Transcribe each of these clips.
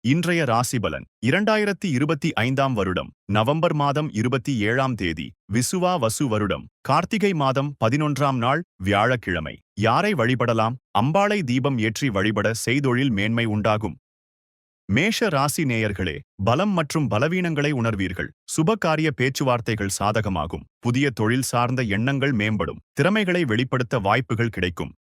இன்றைய ராசிபலன் 2025 வருடம் நவம்பர் மாதம் 27 தேதி விசுவா வசு வருடம் கார்த்திகை மாதம் 11 நாள் வியாழக்கிழமை. யாரை வழிபடலாம்? அம்பாளை தீபம் ஏற்றி வழிபட செய்தொழில் மேன்மை உண்டாகும். மேஷ ராசி நேயர்களே, பலம் மற்றும் பலவீனங்களை உணர்வீர்கள். சுபகாரிய பேச்சுவார்த்தைகள் சாதகமாகும். புதிய தொழில் சார்ந்த எண்ணங்கள் மேம்படும். திறமைகளை வெளிப்படுத்த வாய்ப்புகள் கிடைக்கும்.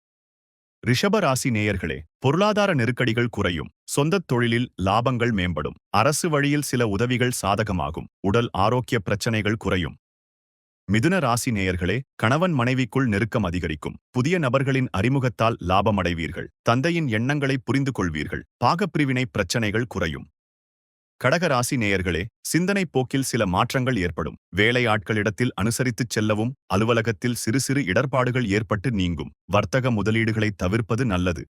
ரிஷப ராசி நேயர்களே, பொருளாதார நெருக்கடிகள் குறையும். சொந்தத் தொழிலில் லாபங்கள் மேம்படும். அரசு வழியில் சில உதவிகள் சாதகமாகும். உடல் ஆரோக்கிய பிரச்சனைகள் குறையும். மிதுன ராசி நேயர்களே, கணவன் மனைவிக்குள் நெருக்கம் அதிகரிக்கும். புதிய நபர்களின் அறிமுகத்தால் லாபமடைவீர்கள். தந்தையின் எண்ணங்களை புரிந்து கொள்வீர்கள். பாகப்பிரிவினை பிரச்சனைகள் குறையும். கடக ராசி நேயர்களே, சிந்தனை போக்கில் சில மாற்றங்கள் ஏற்படும். வேலை ஆட்களிடத்தில் அனுசரித்துச் செல்லவும், அலுவலகத்தில் சிறு சிறு இடர்பாடுகள் ஏற்பட்டு நீங்கும். வர்த்தக முதலீடுகளை தவிர்ப்பது நல்லது.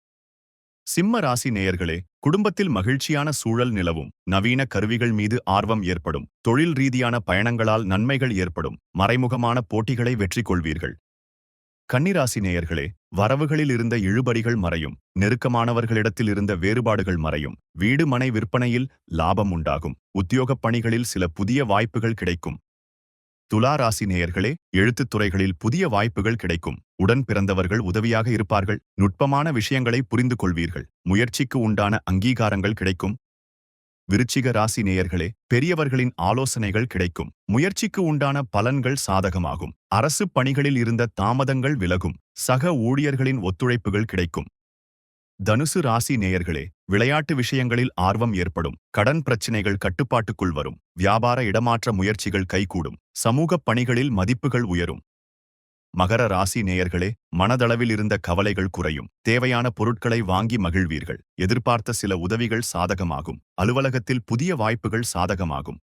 சிம்ம ராசி நேயர்களே, குடும்பத்தில் மகிழ்ச்சியான சூழல் நிலவும். நவீன கருவிகள் மீது ஆர்வம் ஏற்படும். தொழில் ரீதியான பயணங்களால் நன்மைகள் ஏற்படும். மறைமுகமான போட்டிகளை வெற்றி கொள்வீர்கள். கன்னிராசி நேயர்களே, வரவுகளில் இருந்த இழுபறிகள் மறையும். நெருக்கமானவர்களிடத்தில் இருந்த வேறுபாடுகள் மறையும். வீடு மனை விற்பனையில் லாபம் உண்டாகும். உத்தியோகப் பணிகளில் சில புதிய வாய்ப்புகள் கிடைக்கும். துலா ராசி நேயர்களே, எழுத்துத் துறைகளில் புதிய வாய்ப்புகள் கிடைக்கும். உடன் பிறந்தவர்கள் உதவியாக இருப்பார்கள். நுட்பமான விஷயங்களை புரிந்து கொள்வீர்கள். முயற்சிக்கு உண்டான அங்கீகாரங்கள் கிடைக்கும். விருச்சிக ராசி நேயர்களே, பெரியவர்களின் ஆலோசனைகள் கிடைக்கும். முயற்சிக்கு உண்டான பலன்கள் சாதகமாகும். அரசு பணிகளில் இருந்த தாமதங்கள் விலகும். சக ஊழியர்களின் ஒத்துழைப்புகள் கிடைக்கும். தனுசு ராசி நேயர்களே, விளையாட்டு விஷயங்களில் ஆர்வம் ஏற்படும். கடன் பிரச்சினைகள் கட்டுப்பாட்டுக்குள் வரும். வியாபார இடமாற்ற முயற்சிகள் கைகூடும். சமூகப் பணிகளில் மதிப்புகள் உயரும். மகர ராசி நேயர்களே, மனதளவில் இருந்த கவலைகள் குறையும். தேவையான பொருட்களை வாங்கி மகிழ்வீர்கள். எதிர்பார்த்த சில உதவிகள் சாதகமாகும். அலுவலகத்தில் புதிய வாய்ப்புகள் சாதகமாகும்.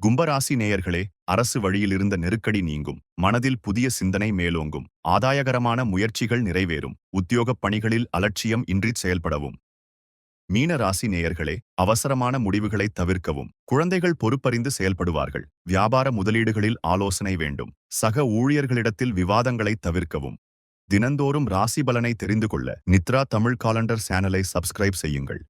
கும்பராசி நேயர்களே, அரசு வழியில் இருந்த நெருக்கடி நீங்கும். மனதில் புதிய சிந்தனை மேலோங்கும். ஆதாயகரமான முயற்சிகள் நிறைவேறும். உத்தியோகப் பணிகளில் அலட்சியம் இன்றி செயல்படவும். மீன ராசி நேயர்களே, அவசரமான முடிவுகளை தவிர்க்கவும். குழந்தைகள் பொறுப்பறிந்து செயல்படுவார்கள். வியாபார முதலீடுகளில் ஆலோசனை வேண்டும். சக ஊழியர்களிடத்தில் விவாதங்களை தவிர்க்கவும். தினந்தோறும் ராசி பலனை தெரிந்து கொள்ள நித்ரா தமிழ் காலண்டர் சேனலை சப்ஸ்கிரைப் செய்யுங்கள்.